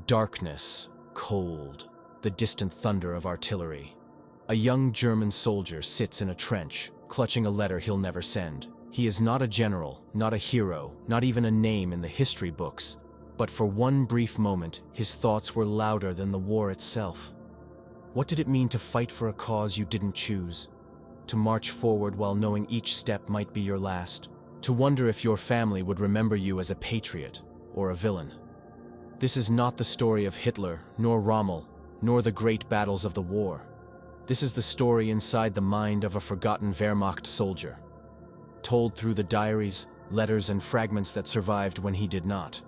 Darkness, cold, the distant thunder of artillery. A young German soldier sits in a trench, clutching a letter he'll never send. He is not a general, not a hero, not even a name in the history books. But for one brief moment, his thoughts were louder than the war itself. What did it mean to fight for a cause you didn't choose? To march forward while knowing each step might be your last? To wonder if your family would remember you as a patriot or a villain? This is not the story of Hitler, nor Rommel, nor the great battles of the war. This is the story inside the mind of a forgotten Wehrmacht soldier, told through the diaries, letters, and fragments that survived when he did not.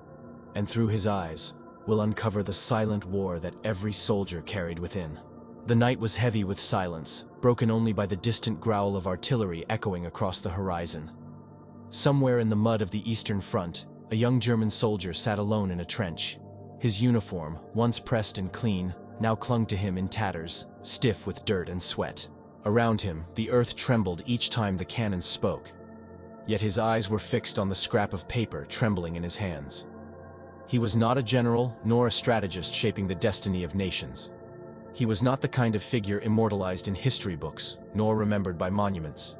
And through his eyes, we'll uncover the silent war that every soldier carried within. The night was heavy with silence, broken only by the distant growl of artillery echoing across the horizon. Somewhere in the mud of the Eastern Front, a young German soldier sat alone in a trench. His uniform, once pressed and clean, now clung to him in tatters, stiff with dirt and sweat. Around him, the earth trembled each time the cannons spoke. Yet his eyes were fixed on the scrap of paper trembling in his hands. He was not a general, nor a strategist shaping the destiny of nations. He was not the kind of figure immortalized in history books, nor remembered by monuments.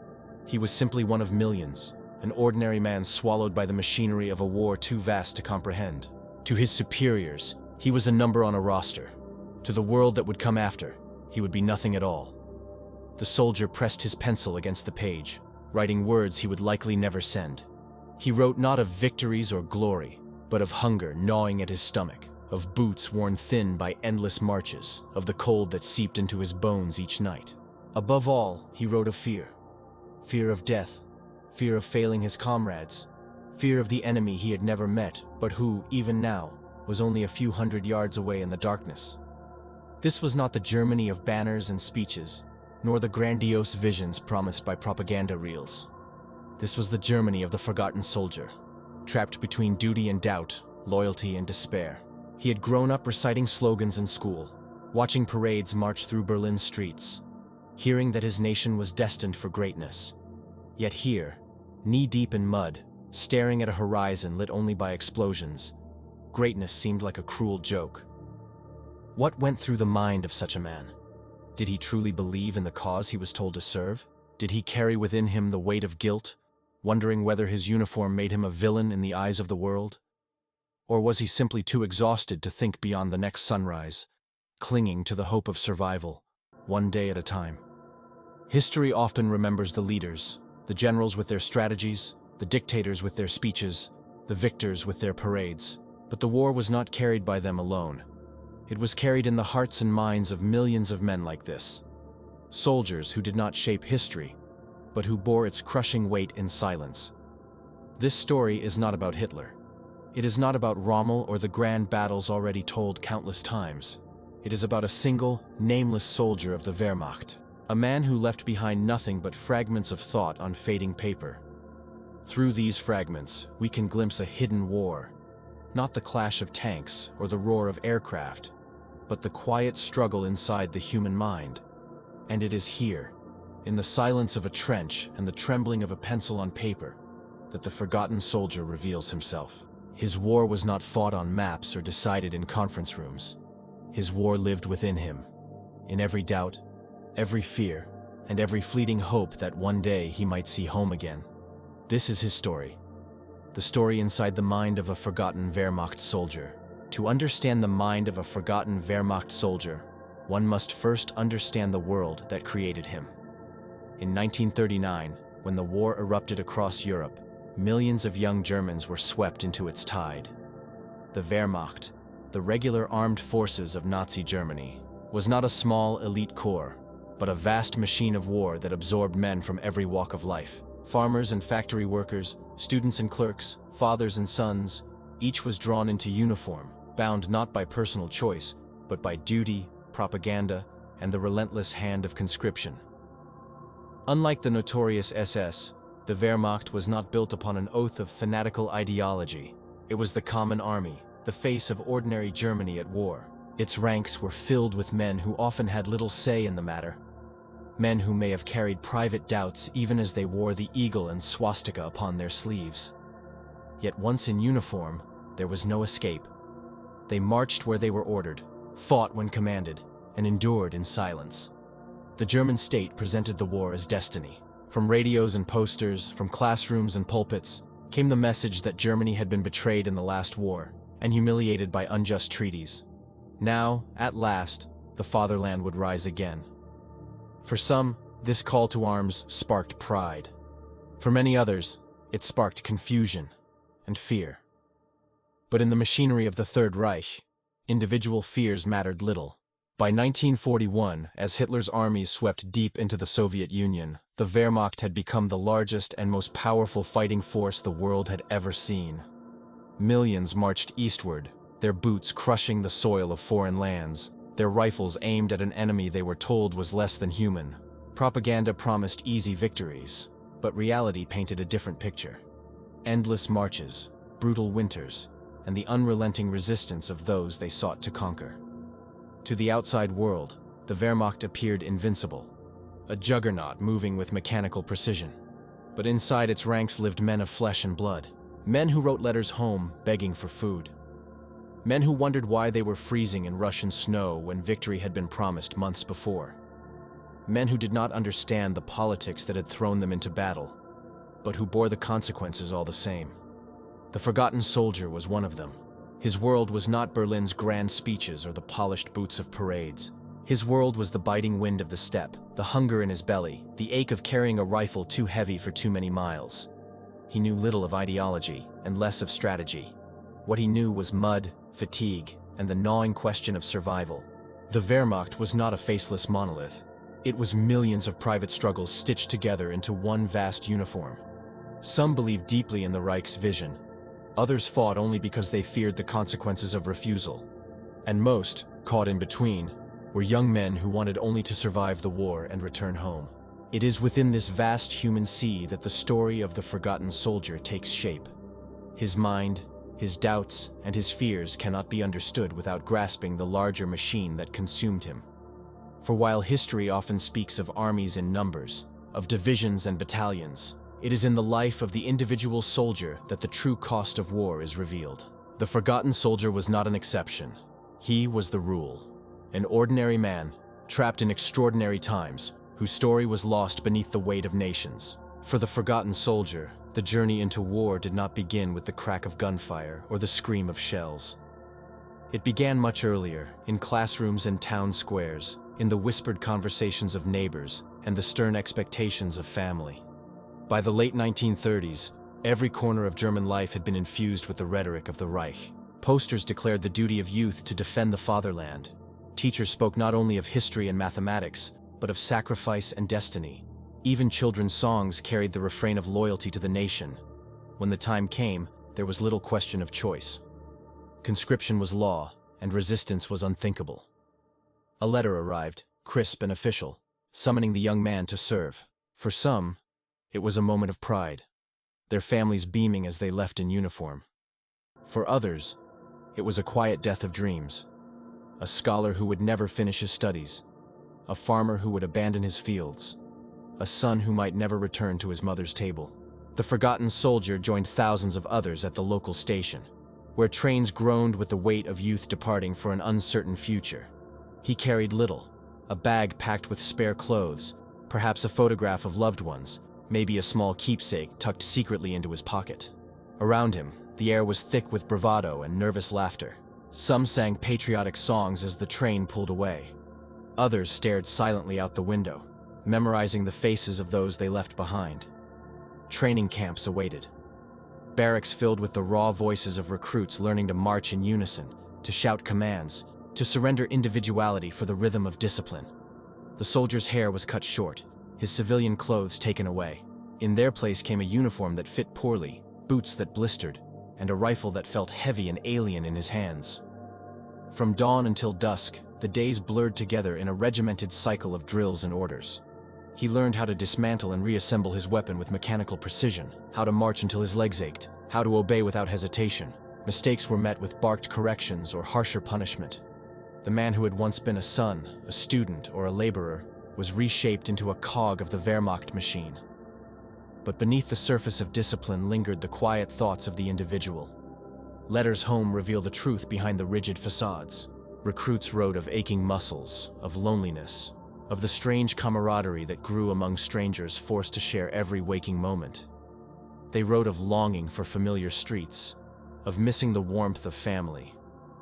He was simply one of millions, an ordinary man swallowed by the machinery of a war too vast to comprehend. To his superiors, he was a number on a roster. To the world that would come after, he would be nothing at all. The soldier pressed his pencil against the page, writing words he would likely never send. He wrote not of victories or glory, but of hunger gnawing at his stomach, of boots worn thin by endless marches, of the cold that seeped into his bones each night. Above all, he wrote of fear. Fear of death, fear of failing his comrades, fear of the enemy he had never met, but who, even now, was only a few hundred yards away in the darkness. This was not the Germany of banners and speeches, nor the grandiose visions promised by propaganda reels. This was the Germany of the forgotten soldier, trapped between duty and doubt, loyalty and despair. He had grown up reciting slogans in school, watching parades march through Berlin's streets, hearing that his nation was destined for greatness. Yet here, knee-deep in mud, staring at a horizon lit only by explosions, greatness seemed like a cruel joke. What went through the mind of such a man? Did he truly believe in the cause he was told to serve? Did he carry within him the weight of guilt, wondering whether his uniform made him a villain in the eyes of the world? Or was he simply too exhausted to think beyond the next sunrise, clinging to the hope of survival, one day at a time? History often remembers the leaders, the generals with their strategies, the dictators with their speeches, the victors with their parades. But the war was not carried by them alone. It was carried in the hearts and minds of millions of men like this. Soldiers who did not shape history, but who bore its crushing weight in silence. This story is not about Hitler. It is not about Rommel or the grand battles already told countless times. It is about a single, nameless soldier of the Wehrmacht, a man who left behind nothing but fragments of thought on fading paper. Through these fragments, we can glimpse a hidden war, not the clash of tanks or the roar of aircraft, but the quiet struggle inside the human mind. And it is here, in the silence of a trench and the trembling of a pencil on paper, that the forgotten soldier reveals himself. His war was not fought on maps or decided in conference rooms. His war lived within him, in every doubt, every fear, and every fleeting hope that one day he might see home again. This is his story, the story inside the mind of a forgotten Wehrmacht soldier. To understand the mind of a forgotten Wehrmacht soldier, one must first understand the world that created him. In 1939, when the war erupted across Europe, millions of young Germans were swept into its tide. The Wehrmacht, the regular armed forces of Nazi Germany, was not a small elite corps, but a vast machine of war that absorbed men from every walk of life. Farmers and factory workers, students and clerks, fathers and sons, each was drawn into uniform, bound not by personal choice, but by duty, propaganda, and the relentless hand of conscription. Unlike the notorious SS, the Wehrmacht was not built upon an oath of fanatical ideology. It was the common army, the face of ordinary Germany at war. Its ranks were filled with men who often had little say in the matter. Men who may have carried private doubts even as they wore the eagle and swastika upon their sleeves. Yet once in uniform, there was no escape. They marched where they were ordered, fought when commanded, and endured in silence. The German state presented the war as destiny. From radios and posters, from classrooms and pulpits, came the message that Germany had been betrayed in the last war and humiliated by unjust treaties. Now, at last, the fatherland would rise again. For some, this call to arms sparked pride. For many others, it sparked confusion and fear. But in the machinery of the Third Reich, individual fears mattered little. By 1941, as Hitler's armies swept deep into the Soviet Union, the Wehrmacht had become the largest and most powerful fighting force the world had ever seen. Millions marched eastward, their boots crushing the soil of foreign lands, their rifles aimed at an enemy they were told was less than human. Propaganda promised easy victories, but reality painted a different picture. Endless marches, brutal winters, and the unrelenting resistance of those they sought to conquer. To the outside world, the Wehrmacht appeared invincible, a juggernaut moving with mechanical precision. But inside its ranks lived men of flesh and blood, men who wrote letters home begging for food. Men who wondered why they were freezing in Russian snow when victory had been promised months before. Men who did not understand the politics that had thrown them into battle, but who bore the consequences all the same. The forgotten soldier was one of them. His world was not Berlin's grand speeches or the polished boots of parades. His world was the biting wind of the steppe, the hunger in his belly, the ache of carrying a rifle too heavy for too many miles. He knew little of ideology and less of strategy. What he knew was mud, fatigue, and the gnawing question of survival. The Wehrmacht was not a faceless monolith. It was millions of private struggles stitched together into one vast uniform. Some believed deeply in the Reich's vision. Others fought only because they feared the consequences of refusal. And most, caught in between, were young men who wanted only to survive the war and return home. It is within this vast human sea that the story of the forgotten soldier takes shape. His mind, his doubts, and his fears cannot be understood without grasping the larger machine that consumed him. For while history often speaks of armies in numbers, of divisions and battalions, it is in the life of the individual soldier that the true cost of war is revealed. The forgotten soldier was not an exception. He was the rule. An ordinary man, trapped in extraordinary times, whose story was lost beneath the weight of nations. For the forgotten soldier, the journey into war did not begin with the crack of gunfire or the scream of shells. It began much earlier, in classrooms and town squares, in the whispered conversations of neighbors and the stern expectations of family. By the late 1930s, every corner of German life had been infused with the rhetoric of the Reich. Posters declared the duty of youth to defend the fatherland. Teachers spoke not only of history and mathematics, but of sacrifice and destiny. Even children's songs carried the refrain of loyalty to the nation. When the time came, there was little question of choice. Conscription was law, and resistance was unthinkable. A letter arrived, crisp and official, summoning the young man to serve. For some, it was a moment of pride, their families beaming as they left in uniform. For others, it was a quiet death of dreams. A scholar who would never finish his studies, a farmer who would abandon his fields, a son who might never return to his mother's table. The forgotten soldier joined thousands of others at the local station, where trains groaned with the weight of youth departing for an uncertain future. He carried little, a bag packed with spare clothes, perhaps a photograph of loved ones, maybe a small keepsake tucked secretly into his pocket. Around him, the air was thick with bravado and nervous laughter. Some sang patriotic songs as the train pulled away. Others stared silently out the window, memorizing the faces of those they left behind. Training camps awaited. Barracks filled with the raw voices of recruits learning to march in unison, to shout commands, to surrender individuality for the rhythm of discipline. The soldier's hair was cut short, his civilian clothes taken away. In their place came a uniform that fit poorly, boots that blistered, and a rifle that felt heavy and alien in his hands. From dawn until dusk, the days blurred together in a regimented cycle of drills and orders. He learned how to dismantle and reassemble his weapon with mechanical precision, how to march until his legs ached, how to obey without hesitation. Mistakes were met with barked corrections or harsher punishment. The man who had once been a son, a student, or a laborer was reshaped into a cog of the Wehrmacht machine. But beneath the surface of discipline lingered the quiet thoughts of the individual. Letters home reveal the truth behind the rigid facades. Recruits wrote of aching muscles, of loneliness, of the strange camaraderie that grew among strangers forced to share every waking moment. They wrote of longing for familiar streets, of missing the warmth of family,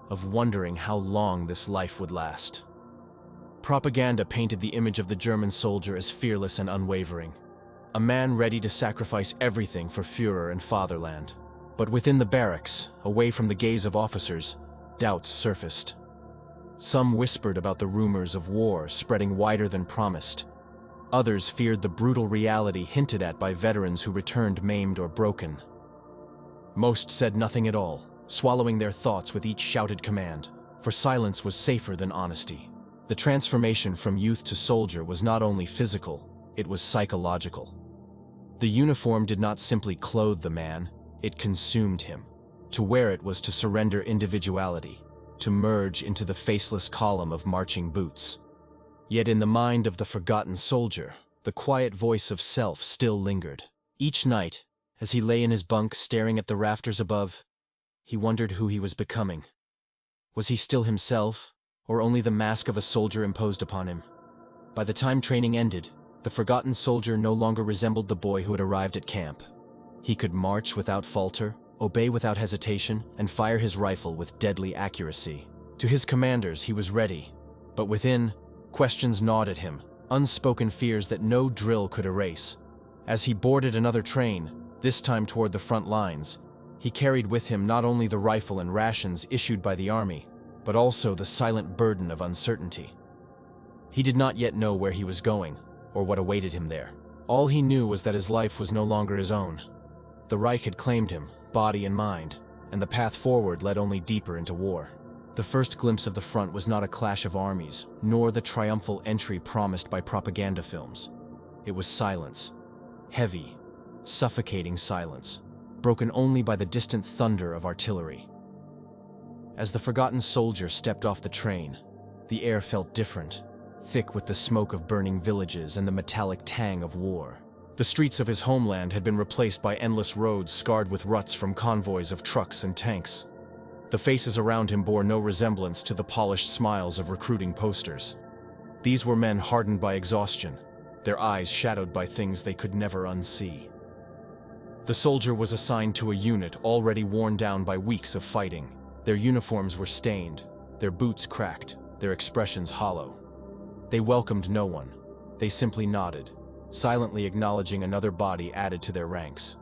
of wondering how long this life would last. Propaganda painted the image of the German soldier as fearless and unwavering, a man ready to sacrifice everything for Führer and fatherland. But within the barracks, away from the gaze of officers, doubts surfaced. Some whispered about the rumors of war spreading wider than promised. Others feared the brutal reality hinted at by veterans who returned maimed or broken. Most said nothing at all, swallowing their thoughts with each shouted command, for silence was safer than honesty. The transformation from youth to soldier was not only physical, it was psychological. The uniform did not simply clothe the man, it consumed him. To wear it was to surrender individuality, to merge into the faceless column of marching boots. Yet in the mind of the forgotten soldier, the quiet voice of self still lingered. Each night, as he lay in his bunk staring at the rafters above, he wondered who he was becoming. Was he still himself, or only the mask of a soldier imposed upon him? By the time training ended, the forgotten soldier no longer resembled the boy who had arrived at camp. He could march without falter, obey without hesitation, and fire his rifle with deadly accuracy. To his commanders, he was ready, but within, questions gnawed at him, unspoken fears that no drill could erase. As he boarded another train, this time toward the front lines, he carried with him not only the rifle and rations issued by the army, but also the silent burden of uncertainty. He did not yet know where he was going, or what awaited him there. All he knew was that his life was no longer his own. The Reich had claimed him, body and mind, and the path forward led only deeper into war. The first glimpse of the front was not a clash of armies, nor the triumphal entry promised by propaganda films. It was silence. Heavy, suffocating silence, broken only by the distant thunder of artillery. As the forgotten soldier stepped off the train, the air felt different, thick with the smoke of burning villages and the metallic tang of war. The streets of his homeland had been replaced by endless roads scarred with ruts from convoys of trucks and tanks. The faces around him bore no resemblance to the polished smiles of recruiting posters. These were men hardened by exhaustion, their eyes shadowed by things they could never unsee. The soldier was assigned to a unit already worn down by weeks of fighting. Their uniforms were stained, their boots cracked, their expressions hollow. They welcomed no one. They simply nodded, silently acknowledging another body added to their ranks.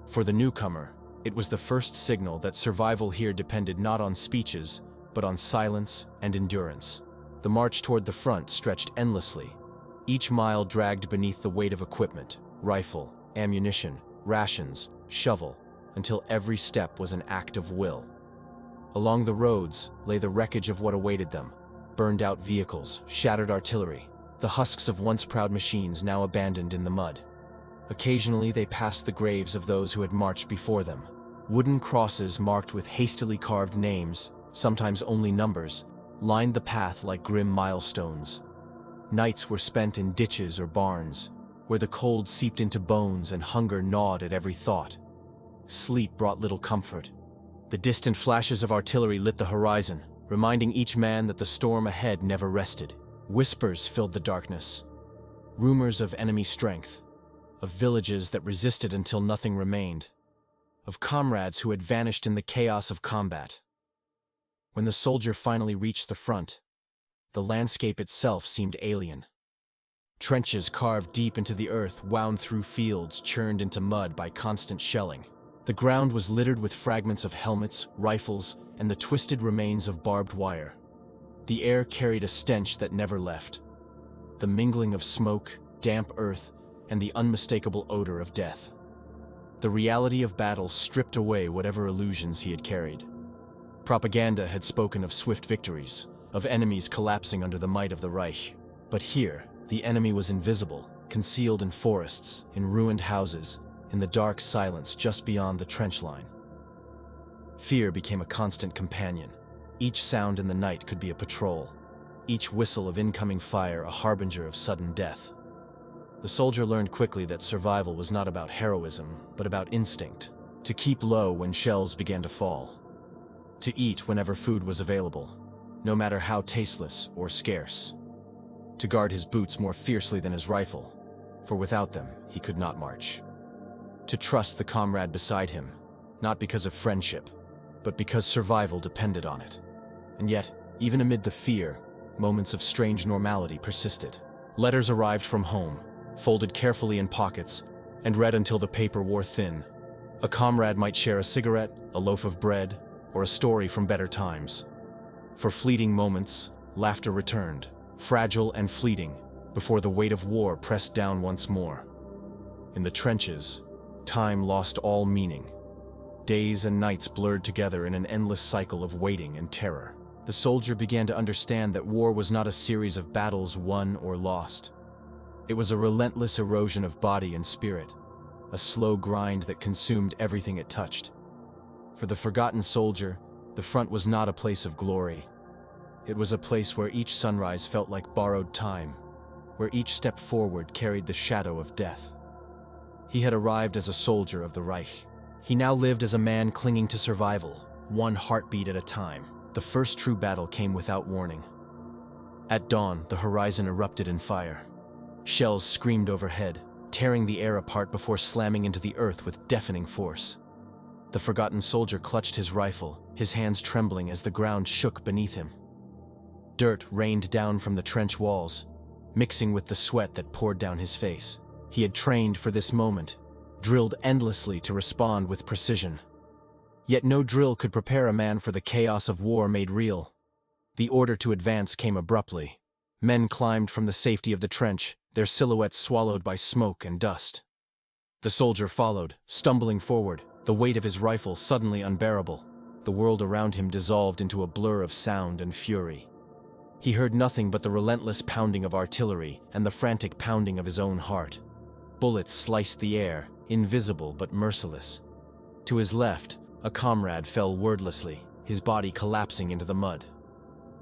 For the newcomer, it was the first signal that survival here depended not on speeches, but on silence and endurance. The march toward the front stretched endlessly, each mile dragged beneath the weight of equipment, rifle, ammunition, rations, shovel, until every step was an act of will. Along the roads lay the wreckage of what awaited them, burned-out vehicles, shattered artillery, the husks of once proud machines now abandoned in the mud. Occasionally they passed the graves of those who had marched before them. Wooden crosses marked with hastily carved names, sometimes only numbers, lined the path like grim milestones. Nights were spent in ditches or barns, where the cold seeped into bones and hunger gnawed at every thought. Sleep brought little comfort. The distant flashes of artillery lit the horizon, reminding each man that the storm ahead never rested. Whispers filled the darkness. Rumors of enemy strength, of villages that resisted until nothing remained, of comrades who had vanished in the chaos of combat. When the soldier finally reached the front, the landscape itself seemed alien. Trenches carved deep into the earth wound through fields churned into mud by constant shelling. The ground was littered with fragments of helmets, rifles, and the twisted remains of barbed wire. The air carried a stench that never left, the mingling of smoke, damp earth, and the unmistakable odor of death. The reality of battle stripped away whatever illusions he had carried. Propaganda had spoken of swift victories, of enemies collapsing under the might of the Reich. But here, the enemy was invisible, concealed in forests, in ruined houses, in the dark silence just beyond the trench line. Fear became a constant companion. Each sound in the night could be a patrol, each whistle of incoming fire a harbinger of sudden death. The soldier learned quickly that survival was not about heroism, but about instinct, to keep low when shells began to fall, to eat whenever food was available, no matter how tasteless or scarce, to guard his boots more fiercely than his rifle, for without them he could not march, to trust the comrade beside him, not because of friendship, but because survival depended on it. And yet, even amid the fear, moments of strange normality persisted. Letters arrived from home, folded carefully in pockets, and read until the paper wore thin. A comrade might share a cigarette, a loaf of bread, or a story from better times. For fleeting moments, laughter returned, fragile and fleeting, before the weight of war pressed down once more. In the trenches, time lost all meaning. Days and nights blurred together in an endless cycle of waiting and terror. The soldier began to understand that war was not a series of battles won or lost. It was a relentless erosion of body and spirit, a slow grind that consumed everything it touched. For the forgotten soldier, the front was not a place of glory. It was a place where each sunrise felt like borrowed time, where each step forward carried the shadow of death. He had arrived as a soldier of the Reich. He now lived as a man clinging to survival, one heartbeat at a time. The first true battle came without warning. At dawn, the horizon erupted in fire. Shells screamed overhead, tearing the air apart before slamming into the earth with deafening force. The forgotten soldier clutched his rifle, his hands trembling as the ground shook beneath him. Dirt rained down from the trench walls, mixing with the sweat that poured down his face. He had trained for this moment, drilled endlessly to respond with precision. Yet no drill could prepare a man for the chaos of war made real. The order to advance came abruptly. Men climbed from the safety of the trench, their silhouettes swallowed by smoke and dust. The soldier followed, stumbling forward, the weight of his rifle suddenly unbearable. The world around him dissolved into a blur of sound and fury. He heard nothing but the relentless pounding of artillery and the frantic pounding of his own heart. Bullets sliced the air, invisible but merciless. To his left, a comrade fell wordlessly, his body collapsing into the mud.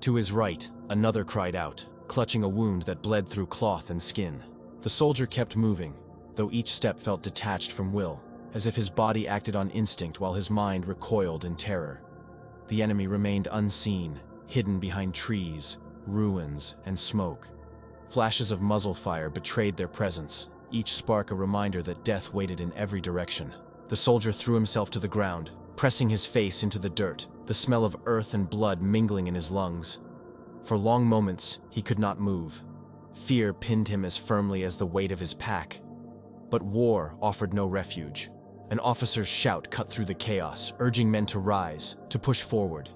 To his right, another cried out, clutching a wound that bled through cloth and skin. The soldier kept moving, though each step felt detached from will, as if his body acted on instinct while his mind recoiled in terror. The enemy remained unseen, hidden behind trees, ruins, and smoke. Flashes of muzzle fire betrayed their presence, each spark a reminder that death waited in every direction. The soldier threw himself to the ground, pressing his face into the dirt, the smell of earth and blood mingling in his lungs. For long moments, he could not move. Fear pinned him as firmly as the weight of his pack. But war offered no refuge. An officer's shout cut through the chaos, urging men to rise, to push forward.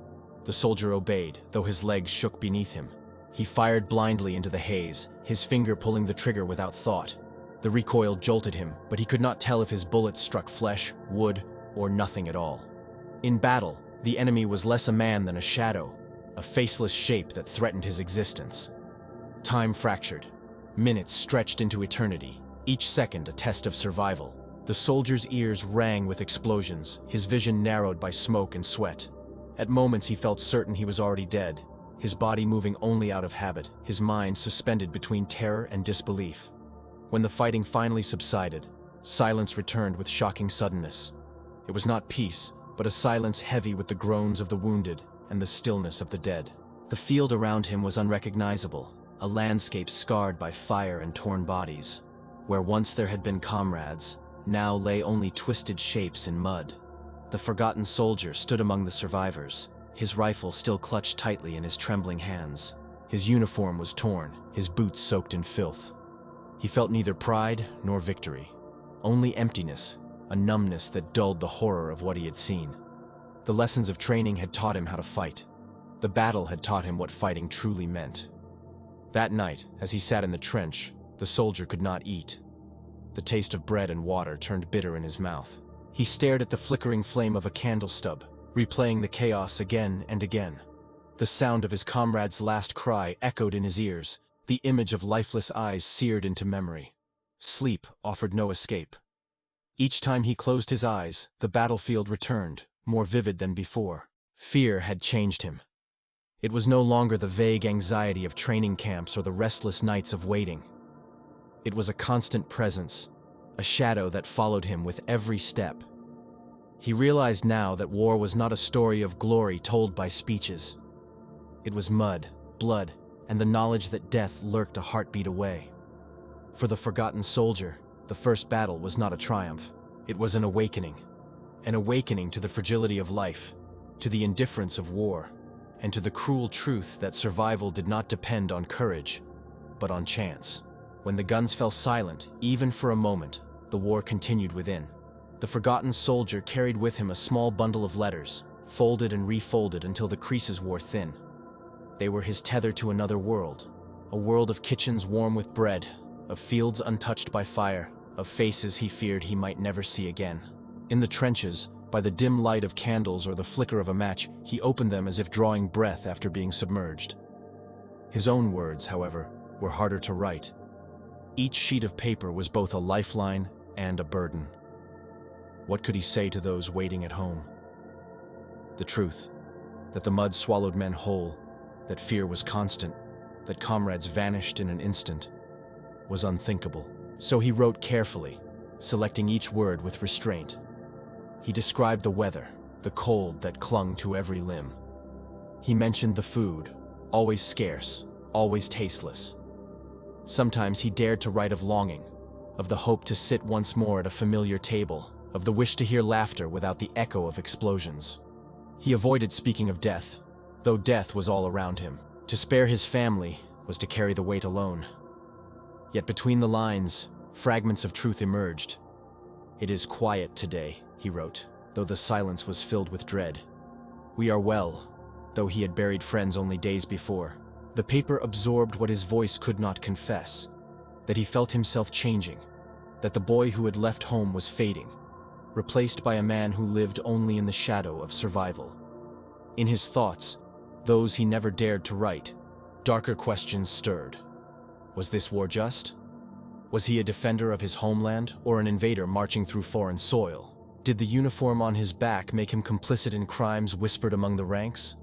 The soldier obeyed, though his legs shook beneath him. He fired blindly into the haze, his finger pulling the trigger without thought. The recoil jolted him, but he could not tell if his bullets struck flesh, wood, or nothing at all. In battle, the enemy was less a man than a shadow, a faceless shape that threatened his existence. Time fractured. Minutes stretched into eternity, each second a test of survival. The soldier's ears rang with explosions, his vision narrowed by smoke and sweat. At moments he felt certain he was already dead, his body moving only out of habit, his mind suspended between terror and disbelief. When the fighting finally subsided, silence returned with shocking suddenness. It was not peace, but a silence heavy with the groans of the wounded and the stillness of the dead. The field around him was unrecognizable, a landscape scarred by fire and torn bodies. Where once there had been comrades, now lay only twisted shapes in mud. The forgotten soldier stood among the survivors, his rifle still clutched tightly in his trembling hands. His uniform was torn, his boots soaked in filth. He felt neither pride nor victory, only emptiness, a numbness that dulled the horror of what he had seen. The lessons of training had taught him how to fight. The battle had taught him what fighting truly meant. That night, as he sat in the trench, the soldier could not eat. The taste of bread and water turned bitter in his mouth. He stared at the flickering flame of a candle stub, replaying the chaos again and again. The sound of his comrade's last cry echoed in his ears, the image of lifeless eyes seared into memory. Sleep offered no escape. Each time he closed his eyes, the battlefield returned, more vivid than before. Fear had changed him. It was no longer the vague anxiety of training camps or the restless nights of waiting. It was a constant presence, a shadow that followed him with every step. He realized now that war was not a story of glory told by speeches. It was mud, blood, and the knowledge that death lurked a heartbeat away. For the forgotten soldier, the first battle was not a triumph. It was an awakening to the fragility of life, to the indifference of war, and to the cruel truth that survival did not depend on courage, but on chance. When the guns fell silent, even for a moment, the war continued within. The forgotten soldier carried with him a small bundle of letters, folded and refolded until the creases wore thin. They were his tether to another world, a world of kitchens warm with bread, of fields untouched by fire, of faces he feared he might never see again. In the trenches, by the dim light of candles or the flicker of a match, he opened them as if drawing breath after being submerged. His own words, however, were harder to write. Each sheet of paper was both a lifeline and a burden. What could he say to those waiting at home? The truth, that the mud swallowed men whole, that fear was constant, that comrades vanished in an instant, was unthinkable. So he wrote carefully, selecting each word with restraint. He described the weather, the cold that clung to every limb. He mentioned the food, always scarce, always tasteless. Sometimes he dared to write of longing, of the hope to sit once more at a familiar table, of the wish to hear laughter without the echo of explosions. He avoided speaking of death, though death was all around him. To spare his family was to carry the weight alone. Yet between the lines, fragments of truth emerged. "It is quiet today," he wrote, though the silence was filled with dread. "We are well," though he had buried friends only days before. The paper absorbed what his voice could not confess, that he felt himself changing, that the boy who had left home was fading, replaced by a man who lived only in the shadow of survival. In his thoughts, those he never dared to write, darker questions stirred. Was this war just? Was he a defender of his homeland or an invader marching through foreign soil? Did the uniform on his back make him complicit in crimes whispered among the ranks?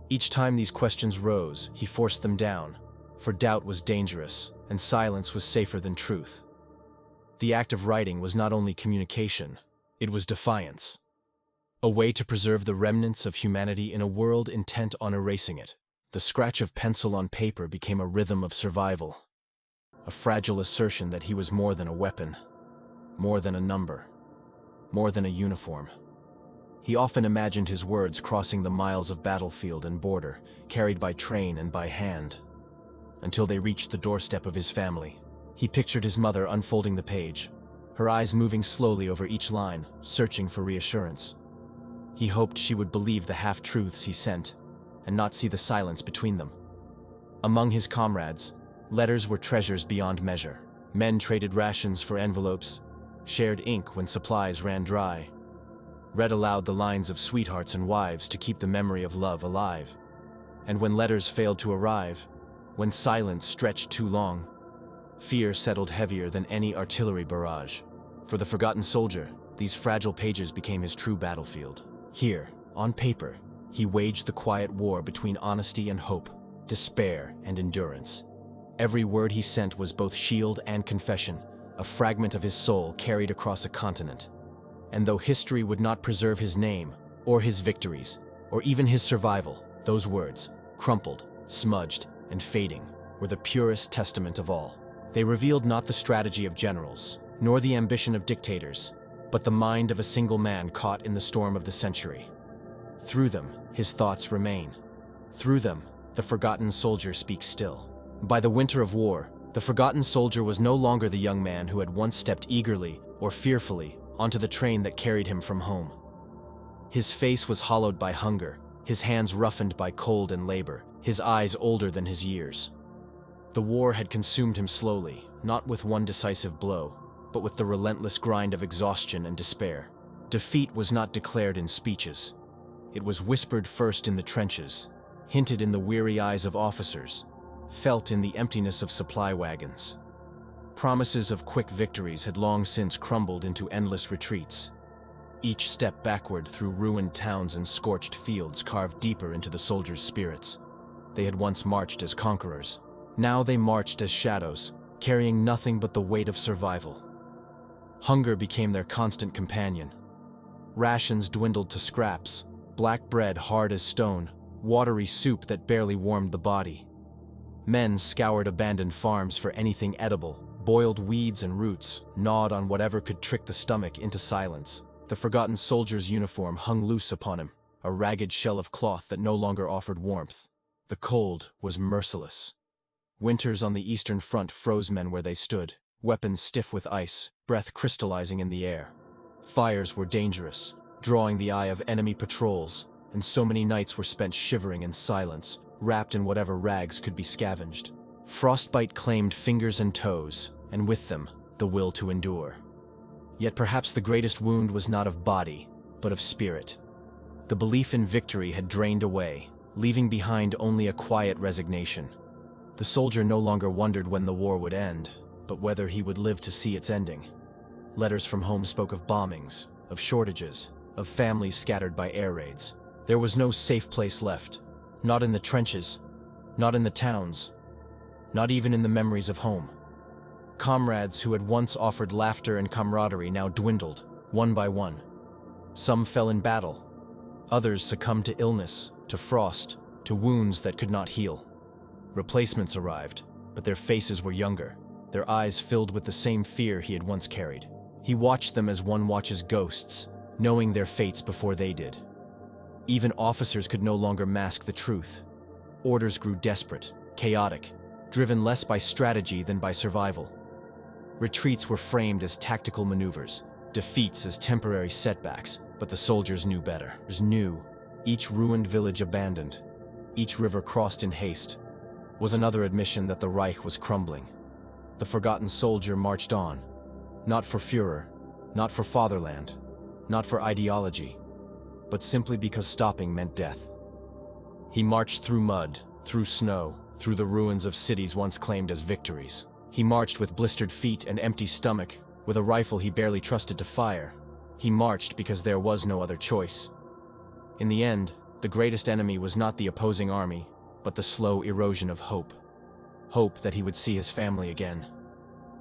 Each time these questions rose, he forced them down, for doubt was dangerous, and silence was safer than truth. The act of writing was not only communication, it was defiance. A way to preserve the remnants of humanity in a world intent on erasing it. The scratch of pencil on paper became a rhythm of survival, a fragile assertion that he was more than a weapon, more than a number, more than a uniform. He often imagined his words crossing the miles of battlefield and border, carried by train and by hand, until they reached the doorstep of his family. He pictured his mother unfolding the page, her eyes moving slowly over each line, searching for reassurance. He hoped she would believe the half-truths he sent, and not see the silence between them. Among his comrades, letters were treasures beyond measure. Men traded rations for envelopes, shared ink when supplies ran dry, read aloud the lines of sweethearts and wives to keep the memory of love alive. And when letters failed to arrive, when silence stretched too long, fear settled heavier than any artillery barrage. For the forgotten soldier, these fragile pages became his true battlefield. Here, on paper, he waged the quiet war between honesty and hope, despair and endurance. Every word he sent was both shield and confession, a fragment of his soul carried across a continent. And though history would not preserve his name, or his victories, or even his survival, those words, crumpled, smudged, and fading, were the purest testament of all. They revealed not the strategy of generals, nor the ambition of dictators, but the mind of a single man caught in the storm of the century. Through them, his thoughts remain. Through them, the forgotten soldier speaks still. By the winter of war, the forgotten soldier was no longer the young man who had once stepped eagerly or fearfully onto the train that carried him from home. His face was hollowed by hunger, his hands roughened by cold and labor, his eyes older than his years. The war had consumed him slowly, not with one decisive blow, but with the relentless grind of exhaustion and despair. Defeat was not declared in speeches. It was whispered first in the trenches, hinted in the weary eyes of officers, felt in the emptiness of supply wagons. Promises of quick victories had long since crumbled into endless retreats. Each step backward through ruined towns and scorched fields carved deeper into the soldiers' spirits. They had once marched as conquerors. Now they marched as shadows, carrying nothing but the weight of survival. Hunger became their constant companion. Rations dwindled to scraps, black bread hard as stone, watery soup that barely warmed the body. Men scoured abandoned farms for anything edible, boiled weeds and roots, gnawed on whatever could trick the stomach into silence. The forgotten soldier's uniform hung loose upon him, a ragged shell of cloth that no longer offered warmth. The cold was merciless. Winters on the Eastern Front froze men where they stood, weapons stiff with ice, breath crystallizing in the air. Fires were dangerous, drawing the eye of enemy patrols, and so many nights were spent shivering in silence, wrapped in whatever rags could be scavenged. Frostbite claimed fingers and toes, and with them, the will to endure. Yet perhaps the greatest wound was not of body, but of spirit. The belief in victory had drained away, leaving behind only a quiet resignation. The soldier no longer wondered when the war would end, but whether he would live to see its ending. Letters from home spoke of bombings, of shortages, of families scattered by air raids. There was no safe place left, not in the trenches, not in the towns, not even in the memories of home. Comrades who had once offered laughter and camaraderie now dwindled, one by one. Some fell in battle. Others succumbed to illness, to frost, to wounds that could not heal. Replacements arrived, but their faces were younger, their eyes filled with the same fear he had once carried. He watched them as one watches ghosts, knowing their fates before they did. Even officers could no longer mask the truth. Orders grew desperate, chaotic, driven less by strategy than by survival. Retreats were framed as tactical maneuvers, defeats as temporary setbacks, but the soldiers knew better. Each ruined village abandoned, each river crossed in haste, was another admission that the Reich was crumbling. The forgotten soldier marched on, not for Führer, not for fatherland, not for ideology, but simply because stopping meant death. He marched through mud, through snow, through the ruins of cities once claimed as victories. He marched with blistered feet and empty stomach, with a rifle he barely trusted to fire. He marched because there was no other choice. In the end, the greatest enemy was not the opposing army, but the slow erosion of hope. Hope that he would see his family again.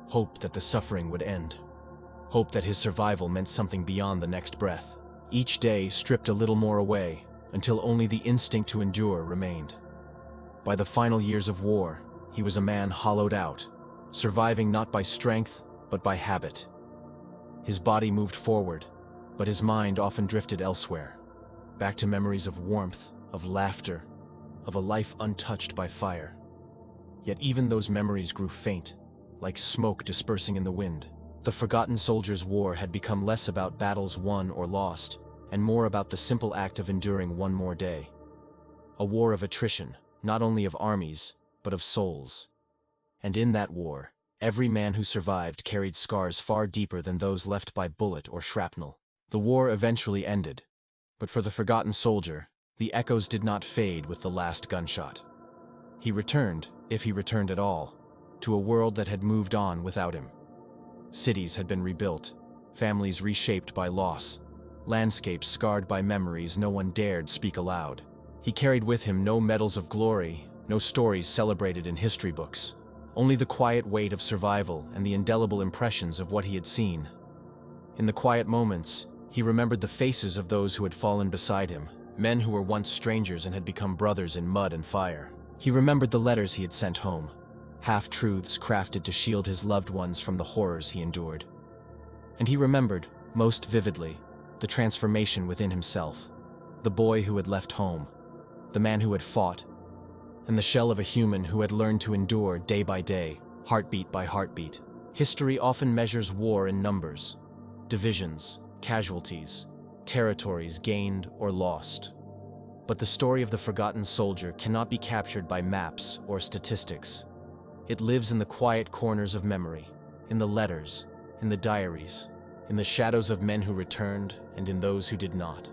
Hope that the suffering would end. Hope that his survival meant something beyond the next breath. Each day stripped a little more away, until only the instinct to endure remained. By the final years of war, he was a man hollowed out, surviving not by strength, but by habit. His body moved forward, but his mind often drifted elsewhere, back to memories of warmth, of laughter, of a life untouched by fire. Yet even those memories grew faint, like smoke dispersing in the wind. The forgotten soldier's war had become less about battles won or lost, and more about the simple act of enduring one more day. A war of attrition, not only of armies, but of souls. And in that war, every man who survived carried scars far deeper than those left by bullet or shrapnel. The war eventually ended, but for the forgotten soldier, the echoes did not fade with the last gunshot. He returned, if he returned at all, to a world that had moved on without him. Cities had been rebuilt, families reshaped by loss, landscapes scarred by memories no one dared speak aloud. He carried with him no medals of glory, no stories celebrated in history books, only the quiet weight of survival and the indelible impressions of what he had seen. In the quiet moments, he remembered the faces of those who had fallen beside him, men who were once strangers and had become brothers in mud and fire. He remembered the letters he had sent home, half-truths crafted to shield his loved ones from the horrors he endured. And he remembered, most vividly, the transformation within himself, the boy who had left home, the man who had fought, and the shell of a human who had learned to endure day by day, heartbeat by heartbeat. History often measures war in numbers, divisions, casualties, territories gained or lost. But the story of the forgotten soldier cannot be captured by maps or statistics. It lives in the quiet corners of memory, in the letters, in the diaries, in the shadows of men who returned and in those who did not.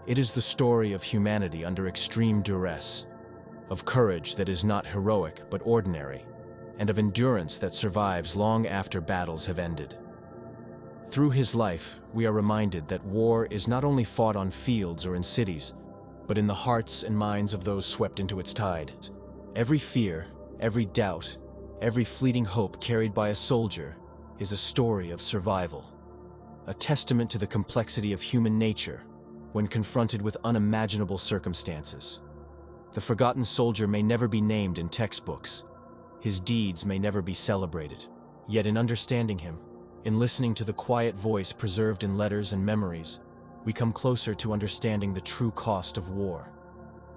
It is the story of humanity under extreme duress, of courage that is not heroic but ordinary, and of endurance that survives long after battles have ended. Through his life, we are reminded that war is not only fought on fields or in cities, but in the hearts and minds of those swept into its tide. Every fear, every doubt, every fleeting hope carried by a soldier is a story of survival. a testament to the complexity of human nature when confronted with unimaginable circumstances. The forgotten soldier may never be named in textbooks. His deeds may never be celebrated. Yet in understanding him, in listening to the quiet voice preserved in letters and memories, we come closer to understanding the true cost of war.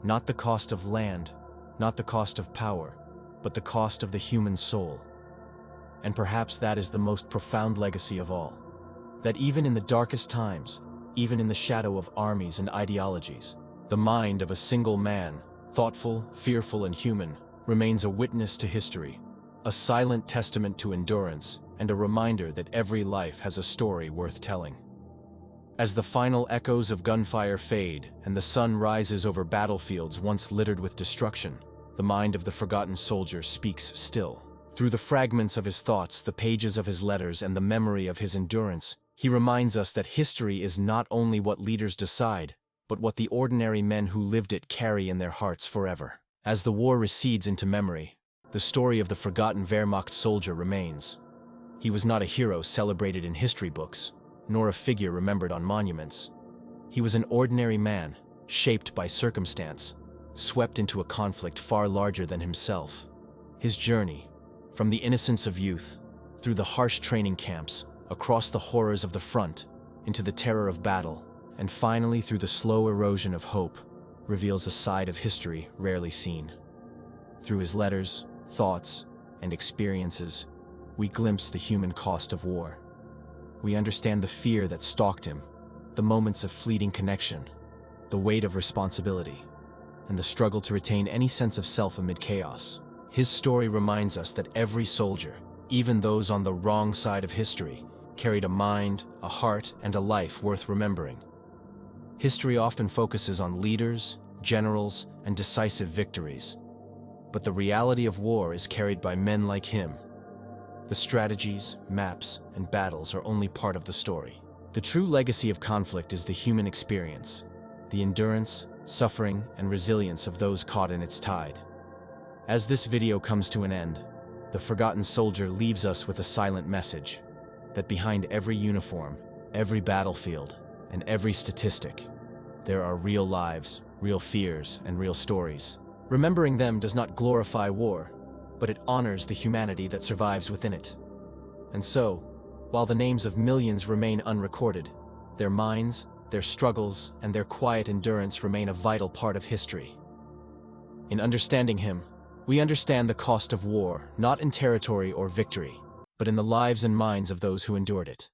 Not the cost of land, not the cost of power, but the cost of the human soul. And perhaps that is the most profound legacy of all. That even in the darkest times, even in the shadow of armies and ideologies, the mind of a single man, thoughtful, fearful, and human, remains a witness to history, a silent testament to endurance, and a reminder that every life has a story worth telling. As the final echoes of gunfire fade and the sun rises over battlefields once littered with destruction, the mind of the forgotten soldier speaks still. Through the fragments of his thoughts, the pages of his letters, and the memory of his endurance, he reminds us that history is not only what leaders decide, but what the ordinary men who lived it carry in their hearts forever. As the war recedes into memory, the story of the forgotten Wehrmacht soldier remains. He was not a hero celebrated in history books, nor a figure remembered on monuments. He was an ordinary man, shaped by circumstance, swept into a conflict far larger than himself. His journey, from the innocence of youth, through the harsh training camps, across the horrors of the front, into the terror of battle, and finally through the slow erosion of hope, reveals a side of history rarely seen. Through his letters, thoughts, and experiences, we glimpse the human cost of war. We understand the fear that stalked him, the moments of fleeting connection, the weight of responsibility, and the struggle to retain any sense of self amid chaos. His story reminds us that every soldier, even those on the wrong side of history, carried a mind, a heart, and a life worth remembering. History often focuses on leaders, generals, and decisive victories. But the reality of war is carried by men like him. The strategies, maps, and battles are only part of the story. The true legacy of conflict is the human experience, the endurance, suffering, and resilience of those caught in its tide. As this video comes to an end, the forgotten soldier leaves us with a silent message that behind every uniform, every battlefield, and every statistic, there are real lives, real fears, and real stories. Remembering them does not glorify war, but it honors the humanity that survives within it. And so, while the names of millions remain unrecorded, their minds, their struggles, and their quiet endurance remain a vital part of history. In understanding him, we understand the cost of war, not in territory or victory, but in the lives and minds of those who endured it.